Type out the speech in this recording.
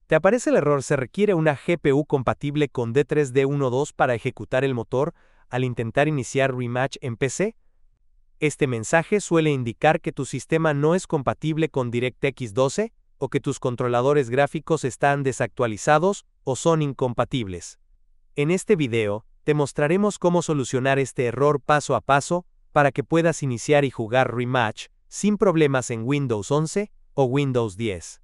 Te aparece el error "se requiere una GPU compatible con D3D12 para ejecutar el motor al intentar iniciar Rematch en PC". Este mensaje suele indicar que tu sistema no es compatible con DirectX 12, o que tus controladores gráficos están desactualizados o son incompatibles. En este video, te mostraremos cómo solucionar este error paso a paso para que puedas iniciar y jugar Rematch sin problemas en Windows 11 o Windows 10.